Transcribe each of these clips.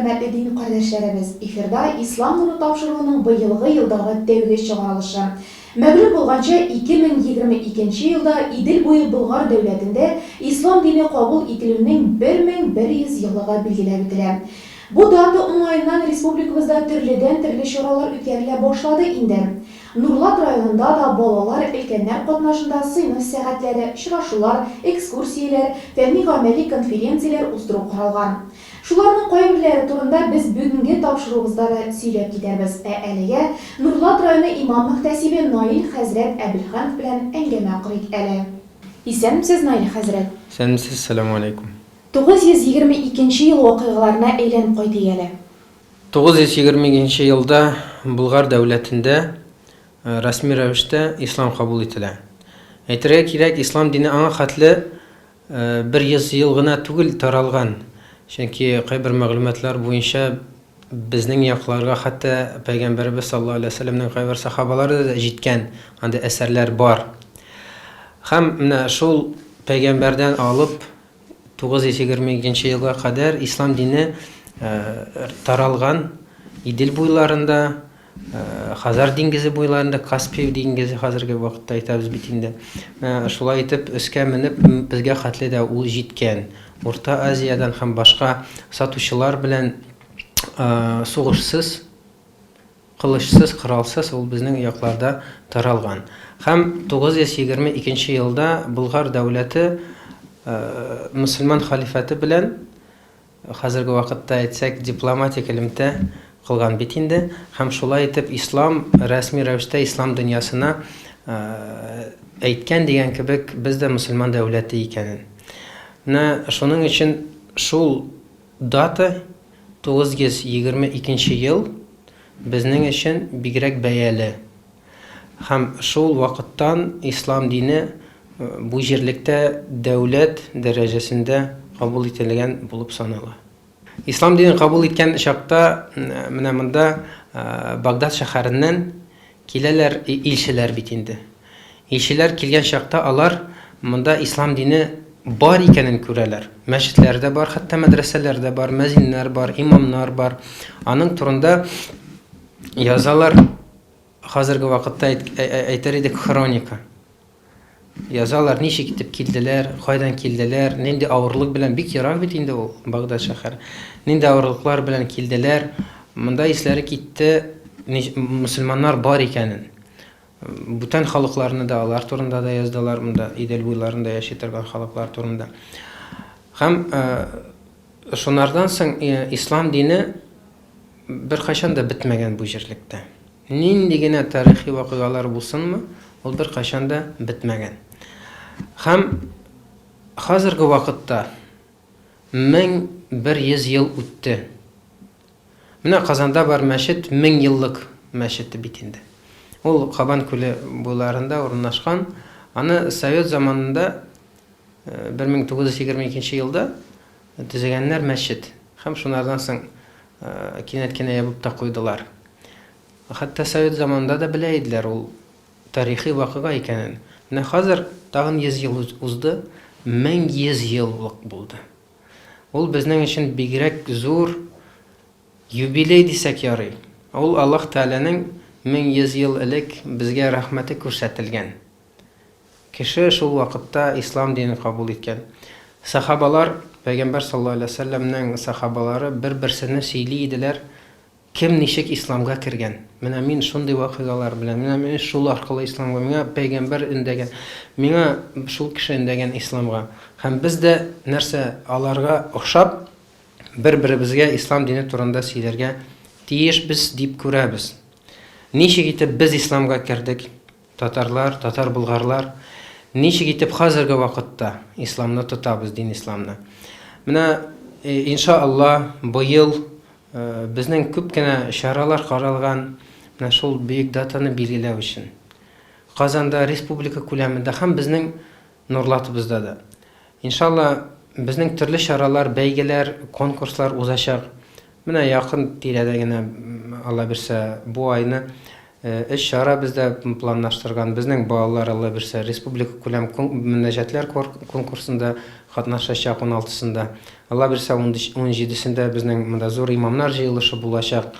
hörmətli din qardaşlarımız, efirdə İslam Nuru Tapşırığının bıyılğı yıldağı dövgü çıqarılışı. Məğlub olğanca 2022 yılda İdil boyu Bulgar dövlətində İslam dini qəbul edilirinin 1100 yıllığı bilgiləbidilir. Bu data onlayından respublikamızda türlü şuralar ötkərilə başladı indi. Nurlat rayonunda da balalar, ülkenler qatnaşında sınıf səyahətləri, şıraşılar, ekskursiyalar, fənni-əməli konferensiyalar uzdurub qaralğan. Şularının qayırları turunda biz bugünkü tapşırığımızda da söyləyib gedərbiz. Əliyə Nurlat rayonu İmam Mühtəsibi Nail Həzrət Əbilxan bilən əngəmə qırıq ələ. İsənimsiz Nail Həzrət? İsənimsiz, selamu aleykum. 922 yıl vakıqlarına eylənib qaydı ələ. 922 yılda Bulgar devletinde resmi rəvişdə İslam kabul edilə. Aytırğa kirək, İslam dini ana xatlı bir 100 yıl gına tugul taralğan. Çünki qaybir məlumatlar boyunca bizning yaqlarga hatta Peygamberimiz sallallahu aleyhi ve sellem'nin qaybir sahabaları da jitkən eserler var. Hem şol Peygamberden alıp 922 yılga kadar İslam dini taralğan İdil boylarında, Hazar dengizi boylarında, Kaspiy dengizi hazırki vaqtda aytабыз bitinde. Şulay etip üskə minip bizge xatlı da ul jitkən. Orta Aziyadan hem başka satuşçular bilen soğuşsuz, kılıçsız, kralsız ol bizning yaqlarda taralğan. Hem 922 yılda Bulgar devleti Müslüman halifeti bilen hazırki vaqtda aytsak diplomatik ilimde qılğan bitinde. Hem şulay etip İslam resmi rəvişdə İslam dünyasına aytgan degan kibik biz de Müslüman devleti ikanin. Şunun için şul data 922 yıl bizning için bigrek bəyəli. Hem şul vaqtdan İslam dini bu yerlikte devlet derecesinde kabul edilgen bulup sanılı. İslam dini kabul etken şakta mında Bagdad şəhərindən kileler ilçeler bitindi. İlçeler kilgen şakta alar mında İslam dini var ikenin küreler. Meşitlerde var, hatta medreselerde var, mezinler var, imamlar var. Anın turunda yazalar hazırki vakitte aytar edik kronika. Yazalar nişe gitip kildiler, qaydan kildiler, nindi ağırlık bilen bir kirak bitindi o Bagdad şəhəri. Nindi ağırlıklar bilen kildiler, mında isləri gitti Müslümanlar var ikenin. Bütün xalqlarını da alar turunda da yazdılar, mında İdil boylarında yaşaytırgan xalqlar turunda. Hem şunlardan soň İslam dini bir qaşan da bitmegen bu yerlikte. Nindigine tarihi vakıgalar bulsunmu? Ol bir qaşan da bitmegen. Hem hazırki vaqtda 1100 yıl ötті. Mine Kazanda var meşit 1000 yıllık meşitti bitindi. Ol Qaban Kölü boylarında orunlaşkan. Anı Sovet zamanında 1922 yılda düzəgənlər meşit. Hem şunlardan soň kinetkine yapıp da koydular. Hatta Sovet zamanında da bileydiler ol tarihi vakıga ikenin. Hazır dağın 100 yıl uzdu, 1100 yıllık buldu. Ol bizning için bigrek zor jubiley desek yarый. Ol Allah Teala'nın 1100 yıl ilik bizge rahmeti көрсәтілген. Kişi şu vakitte İslam dinini kabul etken. Sahabalar, Peygamber sallallahu aleyhi ve sellem'nin sahabaları bir-birsini söyleydiler. Kim nişek İslamga kirgen? Mine min şunday vakıgalar bilen, mine min şul arkalı İslamga, mine Peygamber indegen, mine şul kişi indegen İslamga. Hem biz de nerse alarga oxşap, bir-birimizge İslam dini turunda söylerge tiyiş biz deyip körəbiz. Nişe gitip biz İslamga kirdik? Tatarlar, Tatar Bulgarlar. Nişe gitip hazırki vakitte İslam'ını tutabız, din İslam'ını. Mine inşallah bu yıl bizning köpkene şaralar qaralğan şol büyük datаны belgilew için. Kazanda respublika ko'lamida ham bizning Nurlatımızda da. İnşallah bizning türlü şaralar, bəygeler, konkurslar uzaşaq. Mine yakın tiradagina Allah birse bu ayını iş şara bizde planlaştırgan bizning balalar Allah birse respublika ko'lam münajatlar konkursunda катнашачак 16-сында. Алла бирсә 17-сендә безнең монда зур имамнар җыелышы булачак.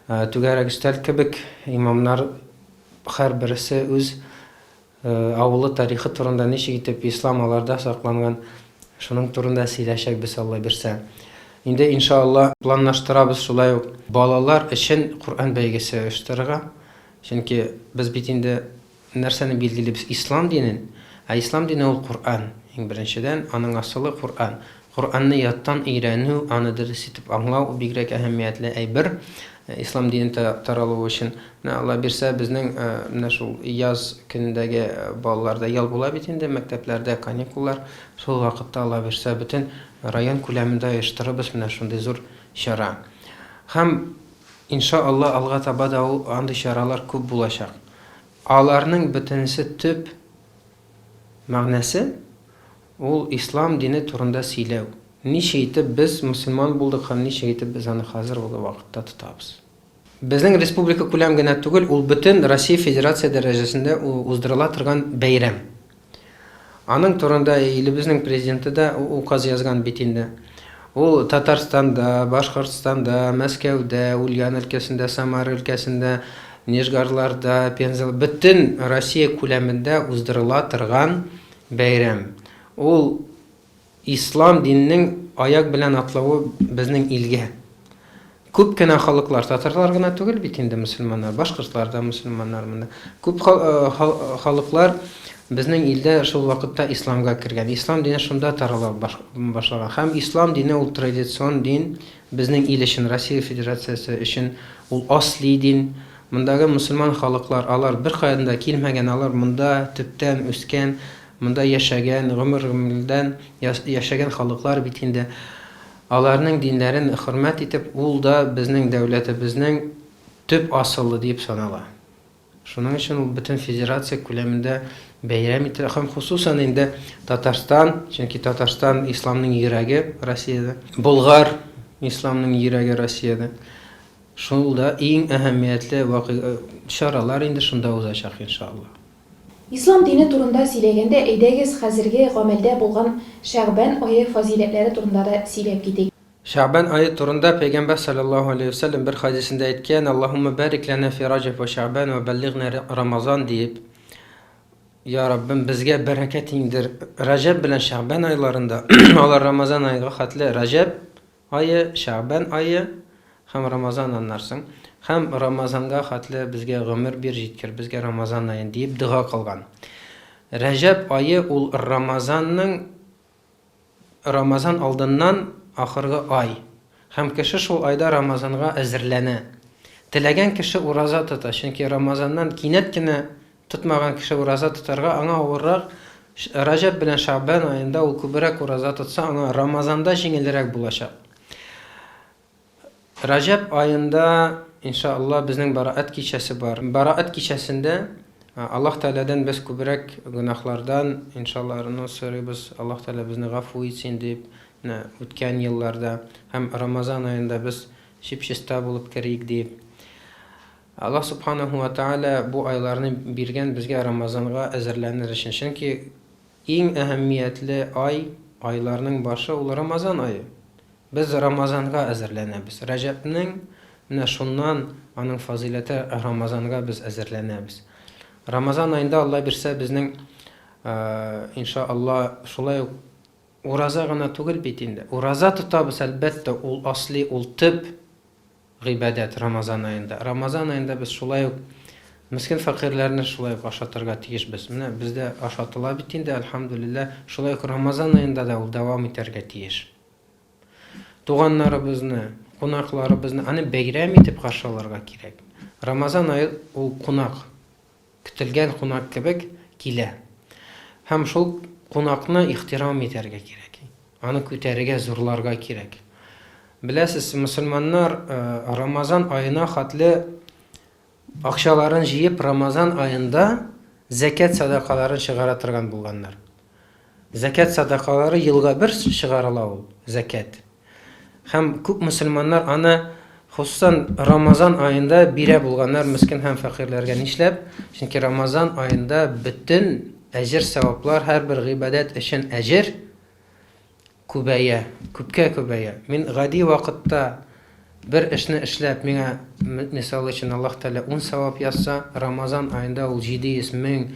Түгәрәк өстәл кебек имамнар һәрберсе үз авылы тарихы турында ничек итеп ислам аларда сакланган, шуның турында сөйләшәк без Алла бирсә. Инде иншалла планлаштырабыз шулай ук балалар өчен Кур'ан бәйгесе оештырырга. Чөнки без бит инде нәрсәне билгелибез? Ислам динен. Ислам дине ул Кур'ан. Иң беренчедән аның асылы Кур'ан. Кур'анны яттан өйрәнү, аны дөрес итеп аңлау бигрәк әһәмиятле әйбер. Ислам динен таралу өчен. Алла бирсә безнең менә шул яз көндәге балаларда ял була бит инде, мәктәпләрдә каникуллар. Шул вакытта Алла бирсә бөтен район күләмендә оештырабыз менә шундый зур чара. Һәм иншалла алга таба да андый чаралар күп булачак. Аларның бөтенесе төп мәгънәсе ул ислам дине турында сөйләү. Ничек итеп без мусульман булдык һәм ничек итеп без аны хәзер ул вакытта тотабыз. Безнең республика күләм генә түгел, ул бөтен Россия Федерация дәрәҗәсендә уздырыла торган бәйрәм. Аның турында илебезнең президенты да указ язган бит инде. Ул Татарстанда, Башкортстанда, Мәскәүдә, Ульян өлкәсендә, Самара өлкәсендә, Нижгарларда, Пенза, бөтен Россия күләмендә уздырыла торган бәйрәм. Ул ислам диненең аяк белән атлавы безнең илгә. Күп кенә халыклар, татарлар гына түгел бит инде мусульманнар, башкортлар да мусульманнар монда. Күп халыклар безнең илдә шул вакытта исламга кергән. Ислам дине шунда тарала башлаган. Һәм ислам дине ул традицион дин, безнең ил өчен, Россия Федерациясе өчен ул асли дин. Мондагы мусульман халыклар, алар бер кайдан да килмәгән, алар монда төптән үскән, монда яшәгән, гомердән яшәгән халыклар бит инде. Аларның диннәрен хөрмәт итеп, ул да безнең дәүләтебезнең төп асылы дип санала. Шуның өчен ул бөтен федерация күләмендә бәйрәм ителә. Һәм хусусан инде Татарстан, чөнки Татарстан исламның йөрәге Россиядә, Болгар исламның йөрәге Россиядә. Шулда иң әһәмиятле чаралар инде шунда узачак иншалла. Ислам дине турында сөйләгәндә, әйдәгез хәзерге гамәлдә булган Шәгъбан ае фазиләтләре турында да сөйләп китик. Шәгъбан ае турында Пәйгамбәр саллаллаһу алейхи ва саллям бер хадисендә әйткән: "Аллаһумма барик лана фи Раҗаб ва Шәгъбан ва баллигъна Рамазан" дип. Я Раббим, безгә бәрәкәт иңдер. Раҗаб белән Шәгъбан айларында, алар Рамазан айга хәтле Раҗаб ае, Шәгъбан ае һәм Рамазан аннарсың. Һәм Рамазанга хәтле безгә гомер бир җиткер, безгә Рамазан аен дип дуга кылган. Раҗаб ае ул Рамазан алдыннан ахыргы ай. Һәм кеше шул айда Рамазанга әзерләнә. Теләгән кеше ураза тота, чөнки Рамазаннан кинәт кенә тотмаган кеше ураза тотарга аңа авыррак. Раҗаб белән Шәгъбан аенда ул күбрәк ураза тотса, аңа Рамазанда җиңелрәк булачак. Раҗаб аенда иншалла безнең бараат кичәсе бар. Бараат кичәсендә Аллаһ Тәгаләдән без күбрәк гөнаһлардан иншалла сорыйбыз. Аллаһ Тәгалә безне гафу итсен дип, үткән елларда һәм Рамазан аенда без чип-чиста булып керик дип. Аллаһ Субханаһу ва Тәгалә бу айларны биргән безгә Рамазанга әзерләнер өчен. Чөнки иң әһәмиятле айларның башы ул Рамазан ае. Без Рамазанга әзерләнәбез. Раҗабның менә шуннан аның фазиләте Рамазанга без әзерләнәбез. Рамазан аенда Алла бирсә безнең иншалла шулай ураза гына түгел бит инде. Ураза тотабыз әлбәттә, ул асли, ул төп гыйбадәт Рамазан аенда. Рамазан аенда без шулай ук мискин фәкыйрьләрне шулай ук ашатырга тиешбез. Менә бездә ашатыла бит инде, әлхәмдүлилләһ. Шулай ук Рамазан аенда да ул дәвам итәргә тиеш. Туганнарыбызны, кунакларыбызны аны бәйрәм итеп каршыларга кирәк. Рамазан ае ул кунак, көтелгән кунак кебек килә. Һәм шул кунакны ихтирам итәргә кирәк. Аны күтәрергә, зурларга кирәк. Беләсез, мусульманнар Рамазан аена хәтле акчаларын җыеп Рамазан аенда закат садакаларын чыгара торган булганнар. Закат садакалары елга бер чыгарыла ул, закат. Һәм күп мусульманнар аны хусусан Рамазан аенда бирә булганнар мискин һәм фәкыйрьләргә. Нишләп? Чөнки Рамазан аенда бөтен әҗер саваплар, һәр бер гыйбадәт өчен әҗер күбәя, күпкә күбәя. Мин гади вакытта bir эшне эшләп, миңа мисал өчен Аллаһ Тәала 10 савап язса, Рамазан аенда ул 700 мең,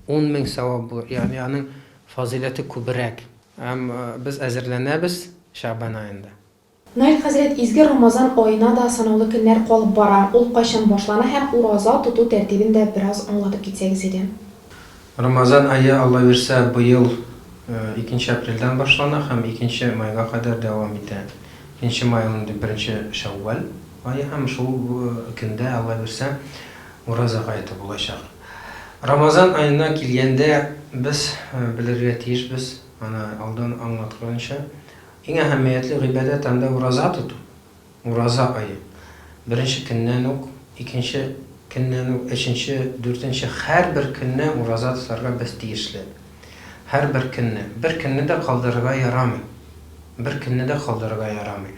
10 мең савап булыр. Ягъни аның фазилаты күбрәк. Без әзерләнәбез Шәгъбан аенда. Наил хәзрәт, изге Рамазан аена да санаулы көннәр калып бара. Ул кайчан башлана һәм ураза тоту тәртибен дә бераз аңлатып китсәгез иде. Рамазан айы Алла бирсә быел 2 апрельдән башлана һәм 2 майга кадәр дәвам итә. 2 май инде 1 Шәввал айы һәм шул көндә Алла бирсә ураза гайты булачак. Рамазан аена килгәндә без белергә тиешбез, аны алдан аңлатканча, иң әһәмиятле гыйбадәт анда ураза тоту. Ураза айы. 1 көннән үк, 2 көннән үк, 3, 4 һәрбер көнне ураза тотарга без тиешле. Һәрбер көнне. Бер көнне дә калдырырга ярамый. Бер көнне дә калдырырга ярамый.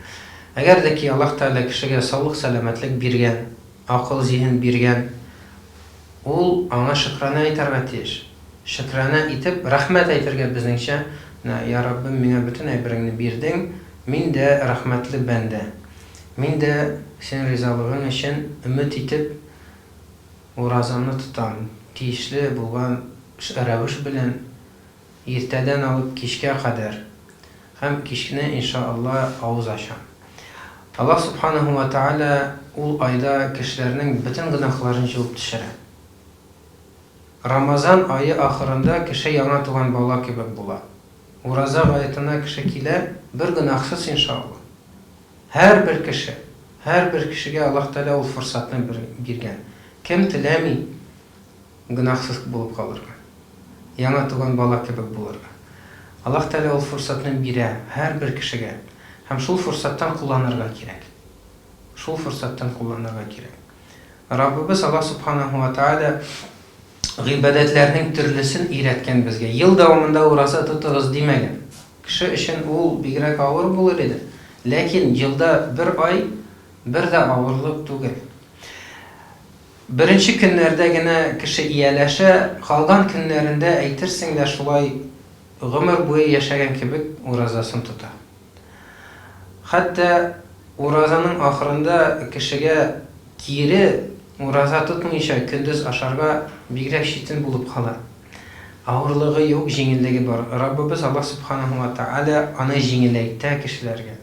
Әгәр дә ки Аллаһ Тәала кешегә саулык, сәламәтлек биргән, акыл, зиһен биргән, ул аңа шөкранә әйтергә тиеш. Шөкранә итеп, рәхмәт әйтергә безнеңчә, я Раббим, миңа бөтен әйбереңне бирдең, мин дә рәхмәтле бәндә. Мин дә син ризалыгың өчен өмет итеп уразамны тотам. Тиешле булган рәвеш белән иртәдән алып кичкә кадәр. Һәм кичкенә иншаалла авыз ачам. Аллаһ Субханаһу ва Тәала ул айда кешеләрнең бөтен гөнаһларын җуып төшерә. Рамазан айы ахырында кеше яңа туган бала кебек була. Ураза гаетына кеше килә, бер гөнаһсыз иншаалла. Һәрбер кешегә Аллаһ Тәала ул форсатны биргән. Кем теләми гөнаһсыз булып калырга, яңа туган бала кебек булырга. Аллаһ Тәала ул форсатны бирә һәрбер кешегә. Һәм шул форсаттан кулланырга кирәк. Раббыбыз Аллаһ Субханаһу ва Тәала гыйбадәтләрнең төрлесен өйрәткән безгә. Ел дәвамында ураза тотыгыз димәгән. Кеше өчен ул бигрәк авыр булыр иде. Ләкин елда бер ай бер дә авырлык түгел. Беренче көннәрдә генә кеше ияләшә, калган көннәрендә әйтерсең дә шулай гомер буе яшәгән кебек уразасын тота. Хәтта уразаның ахырында кешегә кире ураза тотмыйча көндез ашарга бигрәк читен булып кала. Авырлыгы юк, җиңеллеге бар. Раббыбыз Аллаһ Субханаһу ва Тәала аны җиңеләйтә кешеләргә.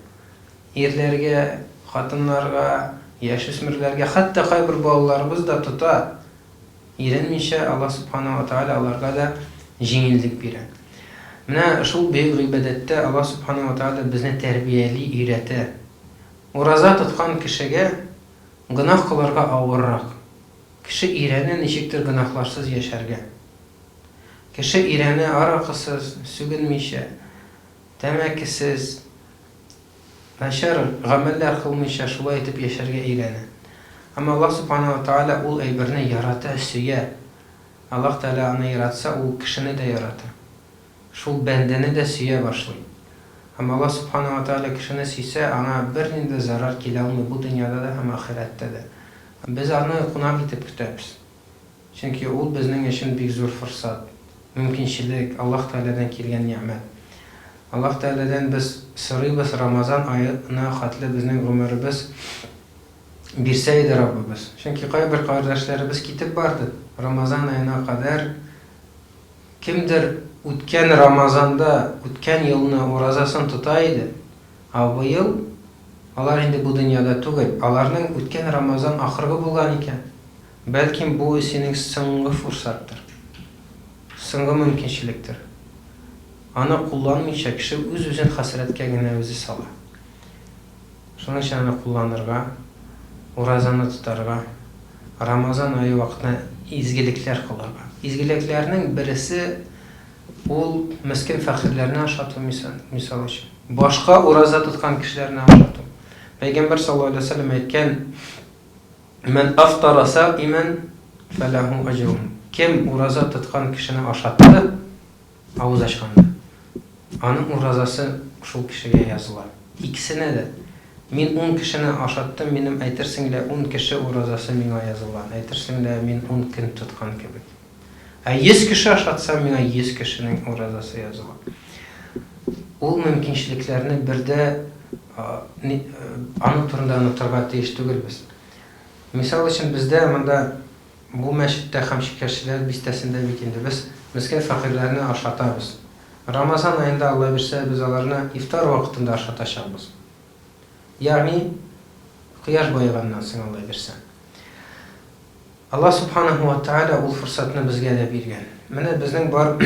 Ирләргә, хатыннарга, яшүсмерләргә, хәтта кайбер балаларыбыз да тота. Иренмичә Аллаһ Субханаһу ва Тәала аларга да җиңеллек бирә. Менә шул бөек гыйбадәттә Аллаһ Субханаһу ва Тәала безне тәрбияли, өйрәтә. Ураза тоткан кешегә гөнаһ кылырга авыррак. Кеше ирәне ничектер гөнаһларсыз яшәргә. Кеше ирәне аракысыз, сүгенмичә, тәмәкесез, начар гамәлләр кылмыйча шулай итеп яшәргә өйрәнә. Әмма Аллаһ Субханаһу ва Тәала ул әйберне ярата, сөя. Аллаһ Тәала аны яратса, ул кешене дә ярата. Шул бәндәне дә сөя башлый. Әмма Аллаһ Субханаһу ва Тәала кешене сөйсә, аңа бернинди зарар килә алмый бу дөньяда да һәм ахирәттә дә. Без аны кунак итеп көтәбез. Чөнки ул безнең өчен бик зур форсат, мөмкинчелек, Аллаһ Тәаладан килгән ниъмәт. Аллаһ Тәаладан без сорыйбыз, Рамазан аена хәтле безнең гомеребез бирсә иде Раббыбыз. Чөнки кайбер кардәшләребез китеп барды. Рамазан аена кадәр кемдер үткән Рамазанда, үткән елны уразасын тота иде. Бу ел алар инде бу дөньяда түгел. Аларның үткән Рамазан ахыргы булган икән. Бәлким бу синең соңгы форсаттыр. Соңгы мөмкинчелектер. Аны кулланмыйча кеше үз-үзен хәсрәткә генә үзе сала. Шуның өчен аны кулланырга, уразаны тотарга, Рамазан ае вакытында изгелекләр кылырга. Изгелекләрнең берсе ул мискин фәкыйрьләрне ашату мисал өчен. Башка ураза тоткан кешеләрне ашату. Пәйгамбер саллаллаху алейһи ва саллям әйткән: "Мен афтара саиман фалаху аҗрун." Кем ураза тоткан кешене ашатты, авыз ачканда, аның уразасы шул кешегә языла. Икесенә дә. Мин 10 кешене ашаттым, минем әйтерсең дә 10 кеше уразасы миңа язылган. Әйтерсең дә мин 10 көн тоткан кебек. 100 кеше ашатсам, миңа 100 кешенең уразасы языла. ул мөмкинчелекләрне бердә аны турында онытырга тиеш түгелбез. Мисал өчен бездә монда бу мәчеттә һәм Шикәрчеләр бистәсендә бит инде без мискин фәкыйрьләрне ашатабыз. Рамазан аенда Алла бирсә без аларны ифтар вакытында ашатачакбыз. Ягъни кояш байыганнан соң Алла бирсә. Алла Субханаху ва Тааля ул фурсатны безгә дә биргән. Менә безнең бар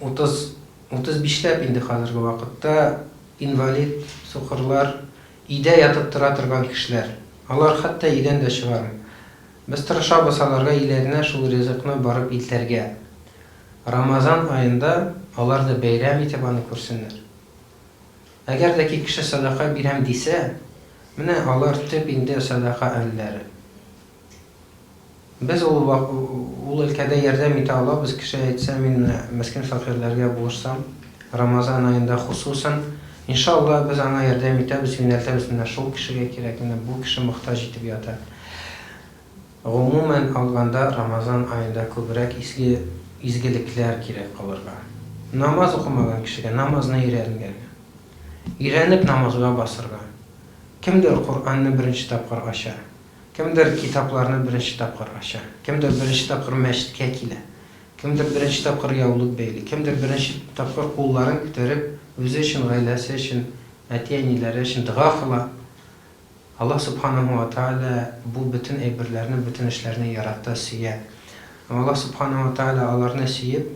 30-35ләп инде хәзерге вакытта инвалид, сукырлар, өйдә ятып тора торган кешеләр. Алар хәтта өйдән дә чыгармый. Без тырышабыз аларга иләренә шул ризыкны барып илтәргә. Рамазан аенда алар да бәйрәм итеп аны күрсеннәр. Әгәр дә кеше садака бирәм дисә, менә алар төп инде садака әһелләре. Без ул өлкәдә ярдәм итә алабыз. Кеше әйтсә, мин мискин фәкыйрьләргә булышсам, Рамазан аенда хусусан, иншалла без аңа ярдәм итәбез, юнәлтәбез. Менә шул кешегә кирәк, менә бу кеше мохтаҗ итеп ята. Гомумән алганда Рамазан аенда күбрәк изгелекләр кирәк калырга. Намаз укымаган кешегә намазны өйрәнгән. Өйрәнеп намазга басырга. Кемдер Куранны беренче тапкыр ача, кемдер китапларны беренче тапкыр ача, кемдер беренче тапкыр мәчеткә килә, кемдер беренче тапкыр яулык бәйли, кемдер беренче тапкыр кулларын күтәреп үзе өчен, гаиләсе өчен, әти-әниләре өчен дуа кыла. Алла Субханаху ва Тааля бу бүтән әйберләрне, бүтән эшләрне яратты, сөя. Алла Субханаху ва Тааля аларны сөеп,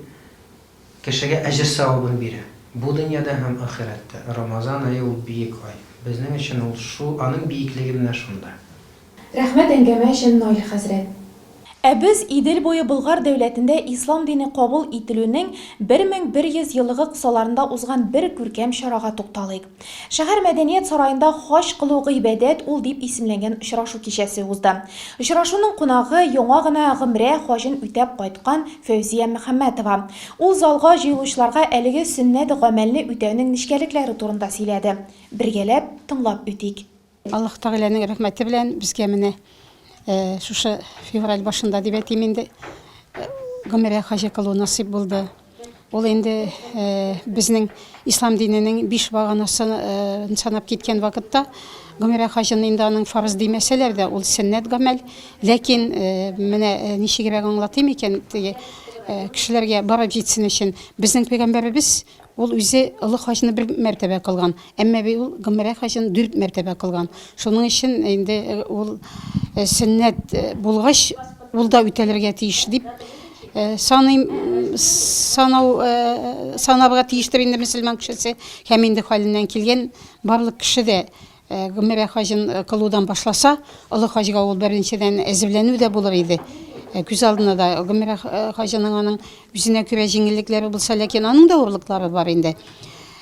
кешегә әҗр савабын бирә. Бу дөньяда һәм ахиратта. Рамазан ае ул бийек ай. Безнең өчен ул шул, аның биеклеге менә шунда. Рәхмәт әңгәмә өчен, Наил хәзрәт. Без Идел буе Болгар дәүләтендә ислам дине кабул ителүнең 1100 еллыгы кысаларында узган бер күркәм чарага тукталыйк. Шәһәр мәдәният сараенда хаҗ кылу гыйбадәт ул дип исемләнгән очрашу кичәсе узды. Очрашуның кунагы яңа гына гомрә хаҗын үтәп кайткан Фәүзия Мөхәммәтова. Ул залга җыелучыларга әлеге сөннәт гамәлне үтәүнең нишкәлекләре турында сөйләде. Бергәләп тыңлап үтик. Аллаһ Тәгаләнең рәхмәте белән безгә менә шушы февраль башында дип әйтим инде гомрә хаҗы кылу насыйп булды. Ул инде безнең ислам диненең 5 баганасын санап киткән вакытта гомрә хаҗын инде аның фарыз димәсәләр дә ул сөннәт гамәл, ләкин менә ничегрәк аңлатыйм икән кешеләргә барып җитсен өчен безнең пәйгамбәрбез ул үзе олы хаҗны 1 мәртәбә кылган, әмма ул гомрә хаҗын 4 мәртәбә кылган. Шуның өчен инде ул сөннәт булгач ул да үтәлергә тиеш дип санауга тиештер инде мөселман кешесе һәм инде хәленнән килгән барлык кеше дә гомрә хаҗын кылудан башласа, олы хаҗга ул беренчедән әзерләнү дә булыр иде. Күз алдына да гомрә хаҗының аның үзенә күрә җиңеллекләре булса, ләкин аның да авырлыклары бар инде.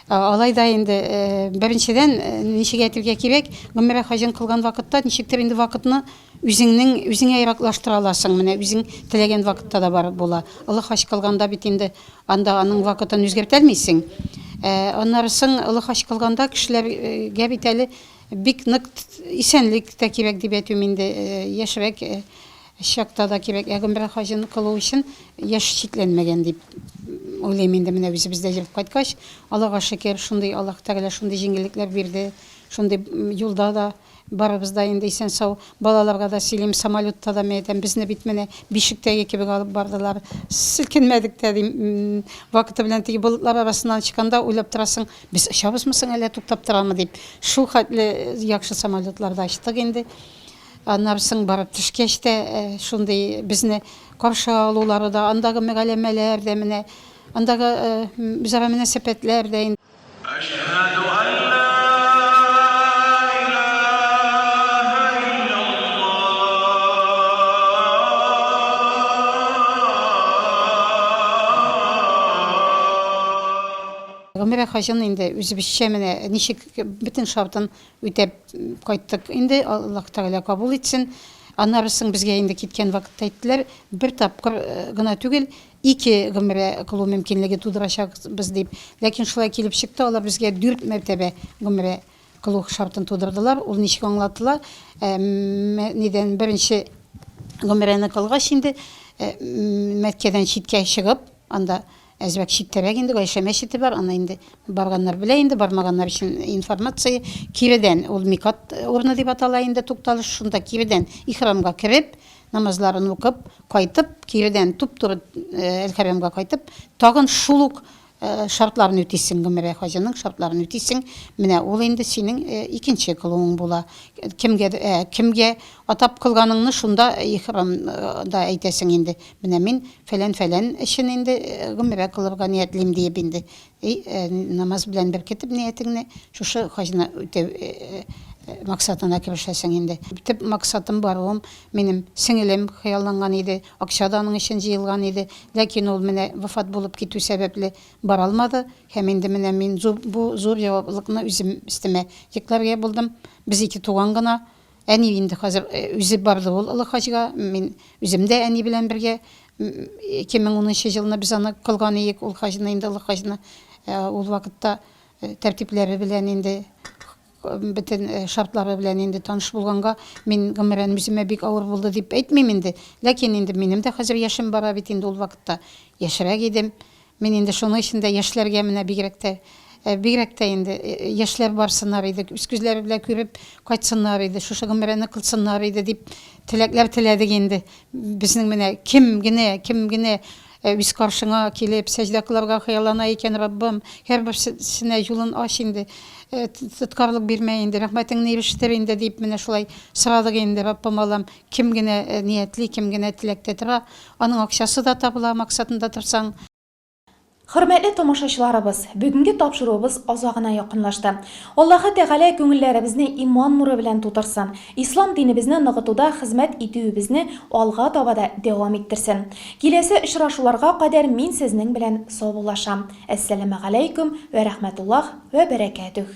Алайда инде беренчедән ничек әйтергә кирәк, гомрә хаҗын кылган вакытта ничектер инде вакытны үзеңә яраклаштыра аласың. Менә үзең теләгән вакытта да барып була. Олы хаҗ кылганда бит инде анда аның вакытын үзгәртә алмыйсың. Аннарысын олы хаҗ кылганда кешеләргә бит әле бик нык исәнлек тә кирәк дип әйтүм инде яшьрәк чакта да кирәк. Гомрә хаҗын кылу өчен яшь чикләнмәгән дип уйлыйм инде. Менә үзебездә җиреп кайткач, Аллаһка шөкер, шундый Аллаһ Тәгалә шундый җиңеллекләр бирде. Шундый юлда да барыбызда инде исән сау балаларга да сөйлим, самолетта да мәйтәм, безне бит менә бишектәге кебек алып бардылар. Селкенмәдек тә дим. Вакыты белән теге болытлар арасыннан чыкканда уйлап торасың, без очабызмы соң әле туктап торамы дип. Шул хәтле яхшы самолетларда ачтык инде. Аннарсын барып төшкәч тә шундый безне каршы алулары да, андагы мәгълүмәтләр дә менә, андагы үзара мөнәсәбәтләр дә инде. Гомрә хаҗын инде үзебезчә менә ничек бөтен шартын үтәп кайттык. Инде Аллаһ Тәгалә кабул итсен. Аннарысын безгә инде киткән вакытта әйттеләр, 1 тапкыр гына түгел, 2 гомрә кылу мөмкинлеге тудырачакбыз дип. Ләкин шулай килеп чыкты, алар безгә 4 мәртәбә гомрә кылу шартын тудырдылар. Ул ничек аңлатыла? Нидән беренче гомрәне кылгач инде Мәккәдән читкә чыгып, анда әзбәк читтәрәк инде, Гайша мәчете бар, аны инде барганнар белә инде, бармаганнар өчен информация. Киредән ул микат урыны дип атала инде тукталыш, шунда киредән ихрамга кереп, намазларын укып, кайтып, киредән туп-туры әл-хәрамга кайтып, тагын шулук шартларын үтисең, Гомәр хаҗының шартларын үтисең, менә ул инде синең икенче кылуың була. Кемгә атап кылганыңны шунда ихрамда әйтәсең инде. Менә мин фәлән өчен инде Гомәр кылырга ниятлим дип инде. Намаз белән беркетеп ниятеңне шушы хаҗны үтәү максатына кирешәсең инде. Битеп максатым баруым, минем сеңелем хыялланган иде, акча да аның өчен җыелган иде, ләкин ул менә вафат булып китү сәбәпле бара алмады. Һәм инде менә мин бу зур җаваплылыкны үзем өстемә йөкләргә булдым. Без ике туган гына, әни инде хәзер үзе барды ул олы хаҗга, мин үзем дә әни белән бергә 2010 елны без аны кылган идек, ул хаҗны инде олы хаҗны ул вакытта тәртипләре белән инде бөтен шартлары белән инде таныш булганга, мин Гомәрән үземә бик авыр булды дип әйтмим инде. Ләкин инде минем дә хәзер яшем бара бит инде, ул вакытта яшәрәк идем. Мин инде шуның өчен дә яшьләргә менә бигрәк тә инде яшьләр барсыннар иде, үз күзләре белән күреп кайтсыннар иде, шушы Гомәрәне кылсыннар иде дип теләкләр теләдек инде. Безнең менә кем генә үз каршыңа килеп сәҗдә кылырга хыяллана икән, Раббым, һәрберсенә юлын аш инде, тоткарлык бирмә инде, рәхмәтеңне ирештер инде дип менә шулай сорадык инде, Раббым Аллам, кем генә ниятли, кем генә теләктә тора, аның акчасы да табыла, максатында торсаң. Хөрмәтле тамашачыларыбыз, бүгенге тапшыруыбыз азагына якынлашты. Аллаһы Тәгалә күңелләребезне иман нуры белән тутырсын. Ислам динебезне ныгытуда хезмәт итүебезне алга таба да дәвам иттерсен. Киләсе очрашуларга кадәр мин сезнең белән саубуллашам. Әссәламу алейкум ва рахмәтуллаһ ва баракатух.